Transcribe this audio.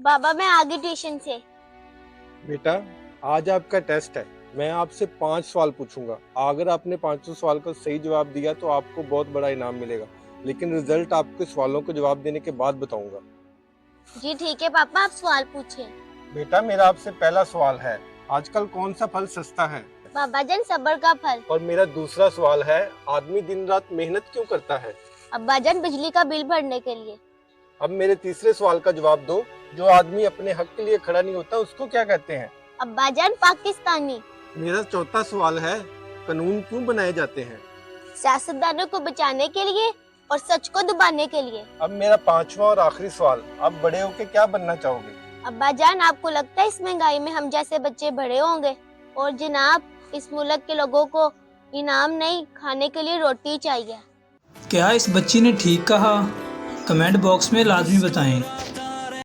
बाबा मैं आ गई ट्यूशन से। बेटा, आज आपका टेस्ट है। मैं आपसे 5 सवाल पूछूंगा। अगर आपने पांचों सवाल का सही जवाब दिया तो आपको बहुत बड़ा इनाम मिलेगा, लेकिन रिजल्ट आपके सवालों को जवाब देने के बाद बताऊंगा। जी ठीक है पापा, आप सवाल पूछे। बेटा, मेरा आपसे पहला सवाल है, आजकल कौन सा फल सस्ता है? बाबा जान सबर का फल। और मेरा दूसरा सवाल है, आदमी दिन रात मेहनत क्यों करता है? अब्बा जान बिजली का बिल भरने के लिए। अब मेरे तीसरे सवाल का जवाब दो, जो आदमी अपने हक के लिए खड़ा नहीं होता उसको क्या कहते हैं? अब्बा जान पाकिस्तानी। मेरा चौथा सवाल है, कानून क्यों बनाए जाते हैं? सियासतदानों को बचाने के लिए और सच को दबाने के लिए। अब मेरा पांचवा और आखिरी सवाल, आप बड़े होके क्या बनना चाहोगे? अब्बा जान आपको लगता है इस महंगाई में हम जैसे बच्चे बड़े होंगे? और जनाब, इस मुल्क के लोगों को इनाम नहीं, खाने के लिए रोटी चाहिए। क्या इस बच्ची ने ठीक कहा? कमेंट बॉक्स में लाजमी बताएं।